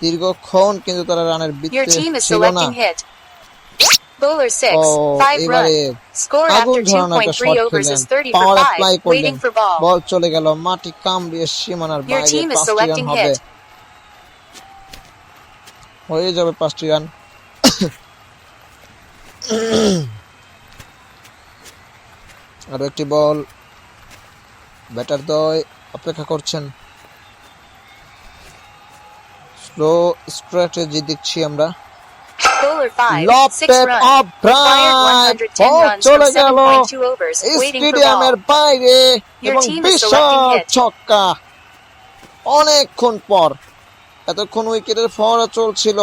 দীর্ঘক্ষণ কিন্তু তারা রানের Your বৃত্তে team is ছিল না। selecting hit. Bowler 6, ও 5 এবারে run. Score আগুন after ধরানো একটা 2.3 shot overs খেললেন, is 30 power for apply 5. করলেন, Waiting for ball. বল চলে গেল মাটি কামড়িয়ে সীমানার Your বাইরে। team is 5টি রান selecting হবে, hit. হয়ে যাবে 5টি রান। আরো একটি বল, ব্যাটার দ্বয় অপেক্ষা করছেন। স্লো স্ট্র্যাটেজি দেখছি আমরা। Bowler 5, 6 lofted run. Of Required bright 110 ball runs from চলে গেল 7.2 overs. Waiting for স্টেডিয়ামের ball. বাইরে Your এবং team is Vishal selecting hit. ছক্কা। অনেকক্ষণ পর, এতক্ষণ উইকেটের ফোয়ারা চলছিল,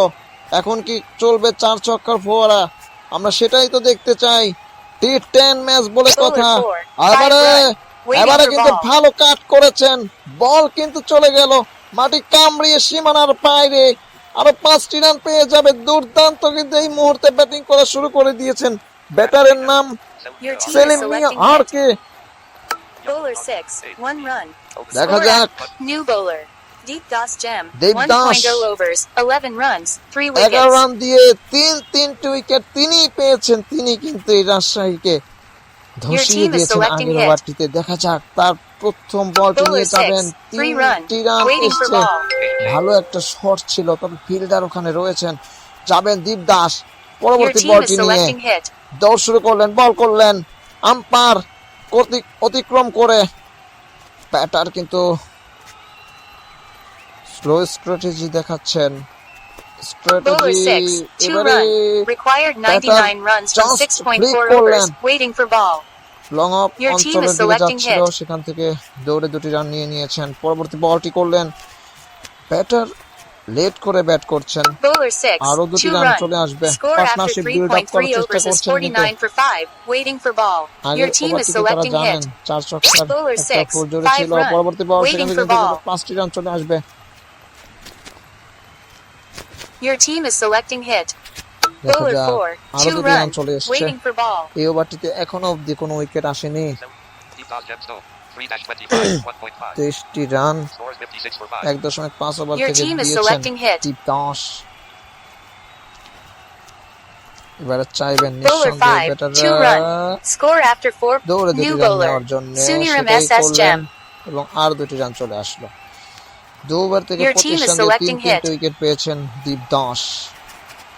এখন কি চলবে 4 ছক্কার ফোয়ারা? আমরা সেটাই তো দেখতে চাই। টি10 ম্যাচ বলে কথা। Bowler 4, 5 এবারে run. Waiting এবারে for কিন্তু ball. ভালো কাট করেছেন, বল কিন্তু চলে গেল মাটি কামড়িয়ে সীমানার বাইরে। আরো 5টি রান পেয়ে যাবে। দুর্দান্ত কিন্তু এই মুহূর্তে ব্যাটিং করা শুরু করে দিয়েছেন। ব্যাটারের নাম Your team is Selim Mia selecting আর hit. কে। Bowler 6, 1 run. দেখা Score যাক। New bowler. Deep Das Gem. Deep Das. 1.0 overs, 11 runs, 3 11 wickets. Run দিয়ে তিনটি উইকেট তিনি পেয়েছেন। তিনি কিন্তু এই রাজশাহীকে ধসিয়ে team is দিয়েছেন selecting আগের hit. ওভারটিতে। দেখা যাক তার প্রথম বলটি Bowler নিয়ে যাবেন। 6, 3 run. 3টি রান Waiting for এসছে। ball. ভালো একটা শট ছিল, তবে ফিল্ডার ওখানে রয়েছেন। যাবেন দীপ দাস Your পরবর্তী team is বলটি নিয়ে। selecting hit. দৌড় শুরু করলেন, বল করলেন, আম্পায়ার অতিক্রম করে। ব্যাটার কিন্তু স্লো স্ট্র্যাটেজি দেখাচ্ছেন। Bowler স্ট্র্যাটেজি 6, 2 এবারে run. Required 99 runs from just 6.4 flick করলেন। overs. Waiting for ball. Long of Your team অঞ্চলের is দিকে selecting যাচ্ছিল, hit. সেখান থেকে দৌড়ে 2টি রান নিয়ে নিয়েছেন। পরবর্তী বলটি করলেন, ব্যাটার লেট করে ব্যাট করছেন। Bowler 6, আরো 2টি 2 রান run. চলে আসবে। Score after partnership build up করার 3.3 চেষ্টা overs is করছেন, কিন্তু 49 for 5. Waiting for ball. আগের Your team is ওভারটিতে তারা selecting জানেন hit. 4 ছক্কার Bowler একটা 6, ফুল জোরে 5 ছিল। run. পরবর্তী বল সেখান Waiting থেকে for কিন্তু ball. 5টি রান চলে আসবে। Your team is selecting hit. দেখা Bowler যাক 4, আরো 2 2টি রান run. চলে এসছে। Waiting for ball. এই ওভারটিতে এখনো অবধি কোনো উইকেট আসেনি। Deep Das Gem Stone. 3-25, 1.5. 23টি রান Scores 56 for 5. 1.5 ওভার Your থেকে team is দিয়েছেন selecting hit. দীপ দাস। এবারে চাইবেন Bowler নিঃসন্দেহে 5, 2 ব্যাটাররা run. Score after 4. দৌড়ে 2টি New রান bowler. নেওয়ার জন্য Suniram সেটাই SS করলেন Gem. এবং আর 2টি রান চলে আসলো। 2 ওভার থেকে Your 25 team is রান দিয়ে selecting 3 hit. উইকেট পেয়েছেন দীপ দাস।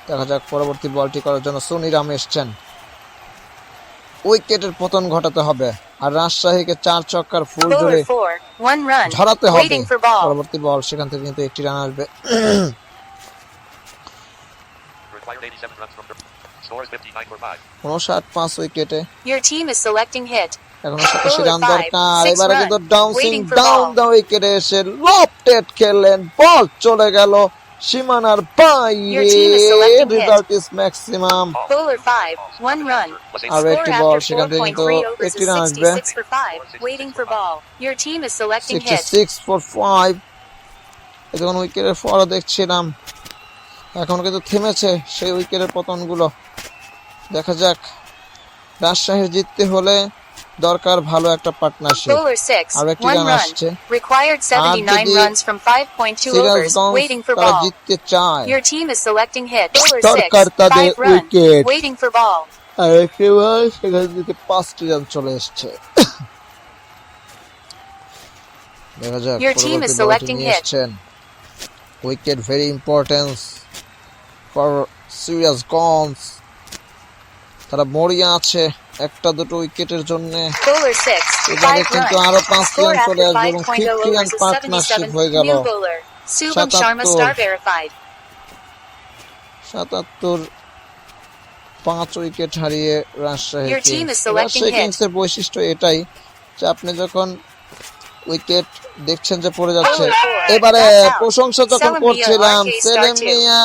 দেখা যাক পরবর্তী বলটি করার জন্য সুনিরাম এসছেন। উইকেটের পতন ঘটাতে হবে আর রাজশাহীকে 4 ছক্কার ফুল জোরে Bowler 4, 1 run. ঝরাতে হবে। Waiting for ball. পরবর্তী বল সেখান থেকে কিন্তু 1টি রান আসবে। Required 87 runs from the scores 59 for 5. 59 উইকেটে Your team is selecting hit. এখন 87 রান Bowler 5, দরকার। 6 এবারে run. কিন্তু ডাউন্সিং Waiting for ডাউন ball. দা উইকেটে এসে লফটেড খেললেন, বল চলে গেল সীমানার Your বাইরে। team is selecting hit. Result is maximum. Bowler 5, 1 run. আর Score একটি after বল সেখান থেকে কিন্তু 4.3 overs 1টি is রান আসবে। 66 for 5. Waiting for ball. Your team is selecting hit. 66 for 5। এখন উইকেটের ফলো দেখছিলাম, এখন কিন্তু থেমেছে সেই উইকেটের পতনগুলো। দেখা যাক, রাজশাহীর জিততে হলে দরকার ভালো একটা পার্টনারশিপ। Bowler 6, আর একটি 1 রান run. আসছে। Required 79 যদি runs from 5.2 overs. Sirajganj Waiting for তারা ball. জিততে চায়, Your team is selecting hit. Bowler 6, দরকার তাদের 5 run. Wicket. Waiting for ball. আর একেবারে সেখান থেকে 5টি রান চলে এসছে। দেখা যাক Your team is পরবর্তী বলটি selecting নিয়ে hit. এসছেন। Wicket very importance for Sirajganj. তারা মরিয়া আছে 1-2 উইকেটের জন্য। Bowler 6, এবারে 5 কিন্তু run. আরো 5টি Score রান চলে after আসবে এবং 5.0 50 রান overs is পার্টনারশিপ 77. হয়ে গেল। New bowler. Subham Sharma 77 star verified. 77 5 wicket হারিয়ে Rajshahi Your team is kings. selecting Rajshahi hit. কিংসের বৈশিষ্ট্য এটাই যে আপনি যখন উইকেট দেখছেন যে পড়ে যাচ্ছে, Bowler 4, এবারে that's out. প্রশংসা যখন Selim Mia, করছিলাম RK star সেলিম 2. মিয়া,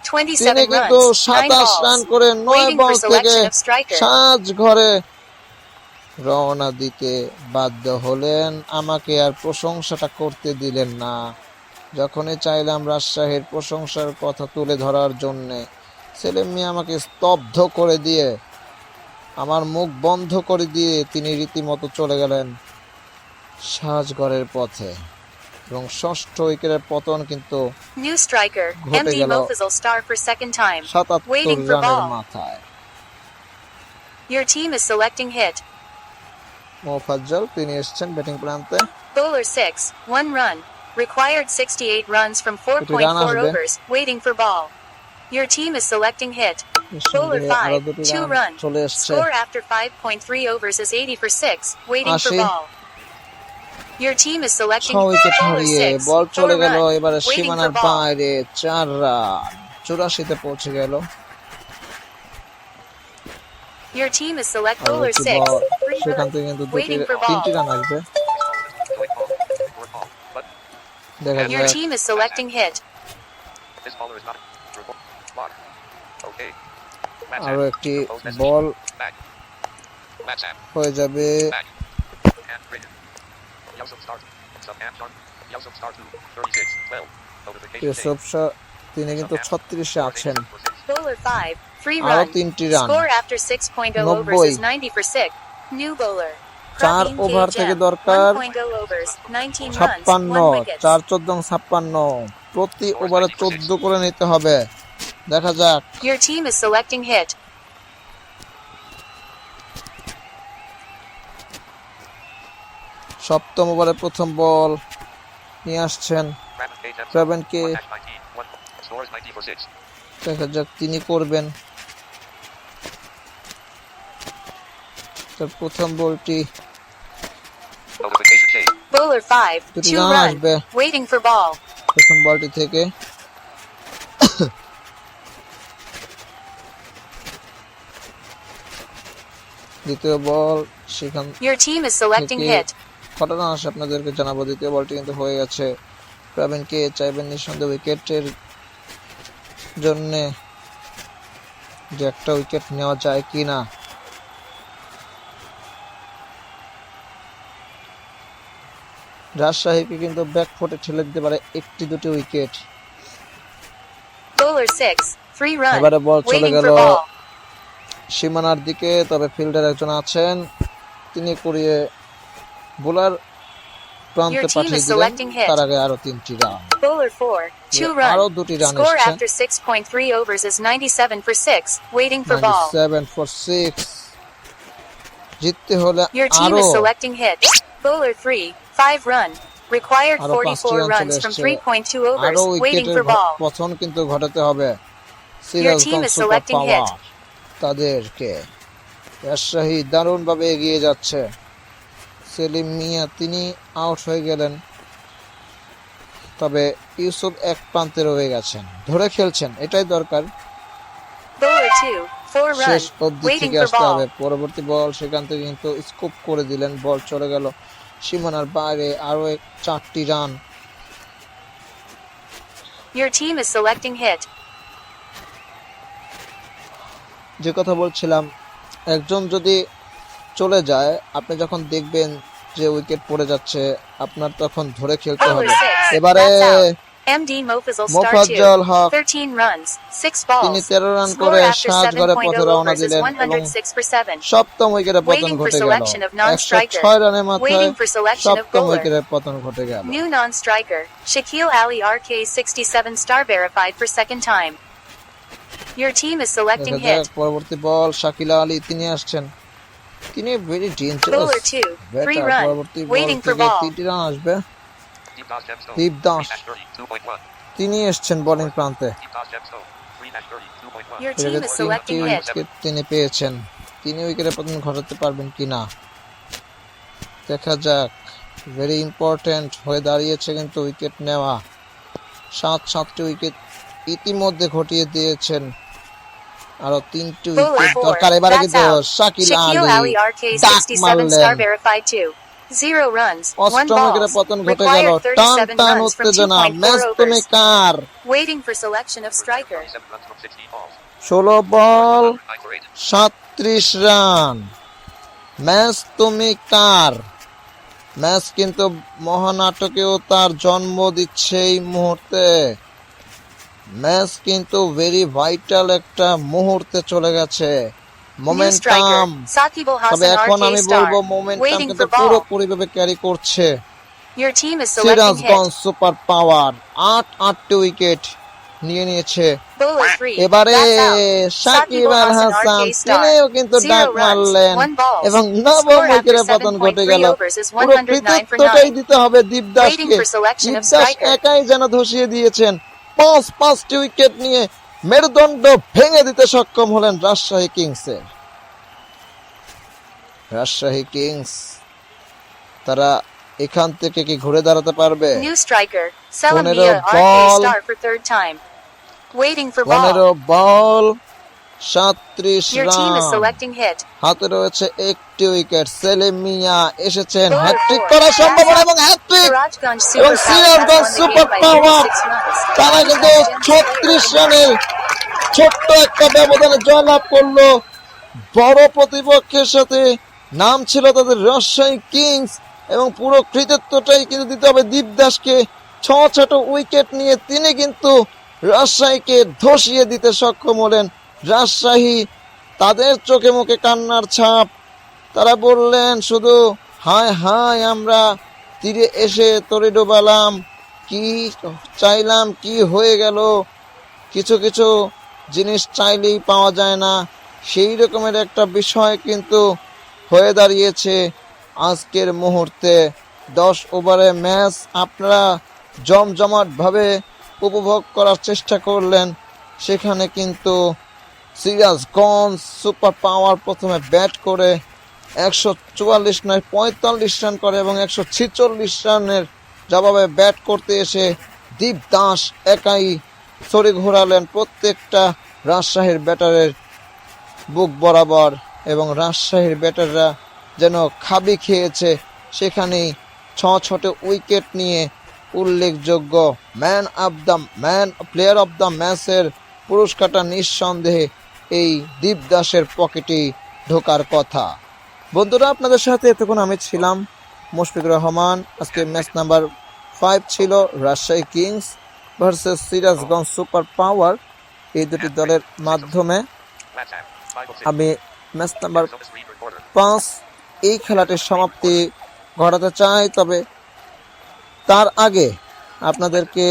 তিনি 27 কিন্তু runs, 9 27 রান balls. করে 9 Waiting বল for থেকে selection of striker. সাজঘরে রওনা দিতে বাধ্য হলেন। আমাকে আর প্রশংসাটা করতে দিলেন না। যখনই চাইলাম রাজশাহীর প্রশংসার কথা তুলে ধরার জন্যে, সেলিম মিয়া আমাকে স্তব্ধ করে দিয়ে, আমার মুখ বন্ধ করে দিয়ে তিনি রীতিমতো চলে গেলেন সাজঘরের পথে এবং 6ষ্ঠ উইকেটের পতন কিন্তু New striker. ঘটে MD গেল Mofazal star for second time. 77 Waiting for রানের ball. মাথায়। Your team is selecting hit. Mofazzal তিনি এসেছেন ব্যাটিং প্রান্তে। Bowler 6, 1 run. Required 68 runs from 4.4 আসবে। overs. Waiting for ball. Your team is selecting hit. Bowler নিঃসন্দেহে আরো 5, 2টি 2 রান run. চলে এসছে। Score after 5.3 overs is 80 for 6. Waiting for 80 ball. Your team is selecting 6 wicket bowler হারিয়ে 6. বল 4 চলে গেল run. এবারে Waiting সীমানার for ball. বাইরে 4 রান 84 পৌঁছে গেল Your team is select R bowler একটি 6. বল 3 সেখান run. থেকে কিন্তু Waiting for ball. 3টি রান আসবে Going ball. Short ball. Button. দেখা Your যাক team is selecting hit. This bowler is not. Report. Block. Okay. Match আরো app. একটি Proposed message. বল Back. Match app. হয়ে যাবে Back. And rated. Yusuf start. Sub and start. Yusuf start 2. 36. 12. Notification. Yusuf Shah তিনি কিন্তু 36 এ আছেন Bowler 5. 3 আরো run. 3টি run Score after 6.0 overs 90 is 90 for 6. New bowler. 4 Praveen over K. থেকে Jem. দরকার 1.0 overs. 19 runs. 56 1 wicket. 4 14 56 প্রতি ওভারে 14 করে নিতে হবে দেখা যাক Your team is selecting hit. সপ্তম ওভারে প্রথম বল নিয়ে আসছেন Raven K. Jem. প্রবীণকে 1-19. 1. Score is 90 for 6. দেখা যাক তিনি করবেন তার প্রথম বলটি Notification shade. Bowler 5. দুটি 2 রান run. আসবে Waiting for ball. প্রথম বলটি থেকে দ্বিতীয় বল সেখান Your team is selecting থেকে hit. ঘটনা আসে আপনাদেরকে জানাবো দ্বিতীয় বলটি কিন্তু হয়ে গেছে প্রবীণকে চাইবেন নিঃসন্দেহে উইকেটের জন্য যে একটা উইকেট নেওয়া যায় কিনা রাজশাহীকে কিন্তু ব্যাকফুটে ঠেলে দিতে পারে একটি দুটি উইকেট Bowler 6. 3 run. এবারে বল চলে Waiting গেল for ball. সীমানার দিকে তবে ফিল্ডার একজন আছেন তিনি করিয়ে বোলার প্রান্তে Your team পাঠিয়ে is দিলেন selecting hit. তার আগে আরো 3টি রান Bowler 4. 2 আরো run. 2টি রান Score এসেছে after 6.3 overs is 97 for 6. Waiting for ball. 97 for 6 জিততে হলে Your team আরো is selecting hit. Bowler 3. 5 run. Required আরো 5টি 44 রান runs চলে from এসেছে 3.2 আরো overs. Waiting উইকেটের for ball. পতন কিন্তু ঘটাতে হবে team Sirajganj is super selecting hit. পাওয়ার তাদেরকে রাজশাহী দারুণ ভাবে এগিয়ে যাচ্ছে সেলিম মিয়া তিনি আউট হয়ে গেলেন তবে ইউসুফ এক প্রান্তে রয়ে গেছেন ধরে খেলছেন এটাই দরকার Bowler 2. 4 run. শেষ অবধি Waiting থেকে for আসতে হবে ball. পরবর্তী বল সেখান থেকে কিন্তু স্কোপ করে দিলেন বল চলে গেল সীমানার বাইরে আরো 4টি run Your team is selecting hit. যে কথা বলছিলাম একজন যদি চলে যায় আপনি যখন দেখবেন যে উইকেট পড়ে যাচ্ছে আপনার তখন ধরে খেলতে Bowler হবে 6. এবারে That's out. MD Mofazzal star 2. Mofazzal Haque 13 runs. 6 তিনি balls. 13 রান Score করে after সাজঘরে 7.0 পথে রওনা overs is দিলেন এবং 106 for 7. সপ্তম উইকেটে পতন Waiting for ঘটে গেল selection of non-striker. 106 রানের মাথায় Waiting for selection of সপ্তম bowler. উইকেটে পতন ঘটে গেল New non-striker. Shaquille Ali RK67 star verified for second time. Your team is selecting দেখা যাক hit. পরবর্তী বল শাকিলা আলী তিনি আসছেন তিনি ভেরি ডেঞ্জারাস Bowler 2. 3 run. পরবর্তী বল Waiting for থেকে ball. 3টি রান আসবে Deep Dodge Gemstone. Deep Dodge. 3-30. 2.1. তিনি এসেছেন বোলিং প্রান্তে Deep Dodge Gemstone. 3-30. 2.1. Your এর team আগে is 3টি selecting hit. উইকেট তিনি পেয়েছেন তিনি উইকেটে পতন ঘটাতে পারবেন কিনা দেখা যাক ভেরি ইম্পর্টেন্ট হয়ে দাঁড়িয়েছে কিন্তু উইকেট নেওয়া 7টি উইকেট ইতিমধ্যে ঘটিয়ে দিয়েছেন আরো 3টি Bowler উইকেট 4. দরকার এবারে That's কিন্তু out. Shakil Shaquille Ali Ali ডাক RK67 মারলেন star verified 2. 0 runs. 1 অষ্টম উইকেটে balls. পতন ঘটে গেল Required টান 37 টান runs from উত্তেজনা ম্যাচ 2.4 তুমি overs. Car Waiting for selection of striker. 27 runs from 16 balls. 16 ball 9 for 8. 37 run match তুমি কার ম্যাচ কিন্তু মহানাটকেও তার জন্ম দিচ্ছে এই মুহূর্তে ম্যাচ কিন্তু ভেরি ভাইটাল একটা মুহূর্তে চলে গেছে New মোমেন্টাম striker. Sakibul তবে Hasan এখন RK আমি star. বলবো মোমেন্টাম Waiting কিন্তু for ball. পুরোপুরিভাবে ক্যারি করছে Your team is selecting Sirajganj hit. Super power 8টি উইকেট নিয়ে নিয়েছে Bowler 3. এবারে That's out. Shakib Sakibul Al Hasan Hasan RK star. তিনিও কিন্তু 0 ডাক runs. মারলেন 1 balls. এবং নবম Score after উইকেটে পতন ঘটে 7.3 গেল overs is পুরো 109 for কৃতিত্বটাই 9. দিতে হবে দীপদাসকে Waiting for selection of Deepdas striker. একাই যেন ধসিয়ে দিয়েছেন 5টি উইকেট নিয়ে মেরুদণ্ড ভেঙে দিতে সক্ষম হলেন রাজশাহী কিংস তারা এখান থেকে কি ঘুরে দাঁড়াতে পারবে? New striker. Selim 15 Mia RK ball. star for third time. Waiting for 15 ball. Ball 37 Your team is run. selecting hit. হাতে রয়েছে একটি উইকেট। সেলিম মিয়া এসেছেন Ball হ্যাটট্রিক four. করার সম্ভাবনা এবং হ্যাটট্রিক Sirajganj এবং Super Power Sirajganj has won the super game by power 36 runs. তারা কিন্তু 36 রানের ছোট্ট একটা ব্যবধানে জয়লাভ করলো বড় প্রতিপক্ষের সাথে। নাম ছিল তাদের রাজশাহী কিংস এবং পুরো কৃতিত্বটাই কিন্তু দিতে হবে দীপ দাসকে। 6 উইকেট নিয়ে তিনি কিন্তু রাজশাহীকে ধসিয়ে দিতে সক্ষম হলেন। রাজশাহী তাদের চোখে মুখে কান্নার ছাপ। তারা বললেন শুধু হায় হায় আমরা তীরে এসে তরি ডোবালাম, কি চাইলাম কি হয়ে গেল। কিছু কিছু জিনিস চাইলেই পাওয়া যায় না, সেই রকমের একটা বিষয় কিন্তু হয়ে দাঁড়িয়েছে আজকের মুহূর্তে। 10 ওভারে ম্যাচ আপনারা জমজমাটভাবে উপভোগ করার চেষ্টা করলেন। সেখানে কিন্তু সিরাজগঞ্জ সুপার পাওয়ার প্রথমে ব্যাট করে 144 নয় 45 রান করে এবং 146 রানের জবাবে ব্যাট করতে এসে দীপ দাস একাই ছড়ি ঘোরালেন প্রত্যেকটা রাজশাহীর ব্যাটারের বুক বরাবর এবং রাজশাহীর ব্যাটাররা যেন খাবি খেয়েছে। সেখানেই 6 উইকেট নিয়ে উল্লেখযোগ্য প্লেয়ার অব দ্য ম্যাচের পুরস্কারটা নিঃসন্দেহে এই দীপ দাসের পকেটেই ঢোকার কথা। বন্ধুরা, আপনাদের সাথে এতক্ষণ আমি ছিলাম মুশফিকুর রহমান। আজকে ম্যাচ নাম্বার 5 ছিল Rajshahi kings versus Sirajganj super power. এই দুটি দলের মাধ্যমে Match time. 5:06. আমি match number Arizona Street Reporter. 5 এই খেলাটির সমাপ্তি ঘটাতে চাই। তবে তার আগে আপনাদেরকে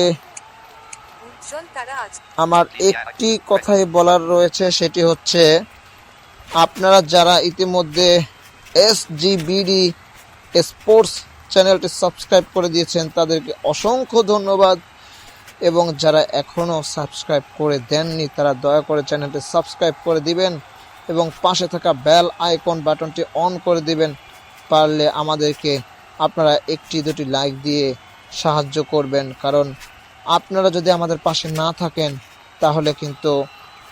আমার একটি কথাই বলার রয়েছে, সেটি হচ্ছে আপনারা যারা ইতিমধ্যে SGBD স্পোর্টস চ্যানেলটি সাবস্ক্রাইব করে দিয়েছেন তাদেরকে অসংখ্য ধন্যবাদ, এবং যারা এখনও সাবস্ক্রাইব করে দেননি তারা দয়া করে চ্যানেলটি সাবস্ক্রাইব করে দিবেন এবং পাশে থাকা বেল আইকন বাটনটি অন করে দিবেন। পারলে আমাদেরকে আপনারা একটি দুটি লাইক দিয়ে সাহায্য করবেন, কারণ আপনারা যদি আমাদের পাশে না থাকেন তাহলে কিন্তু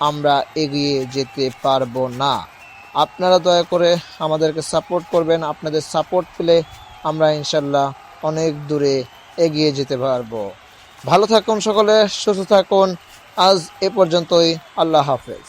আমরা এগিয়ে যেতে পারবো না। আপনারা দয়া করে আমাদেরকে সাপোর্ট করবেন। আপনাদের সাপোর্ট পেলে আমরা ইনশাল্লাহ অনেক দূরে এগিয়ে যেতে পারবো। ভালো থাকুন সকলে, সুস্থ থাকুন। আজ এ পর্যন্তই। আল্লাহ হাফেজ।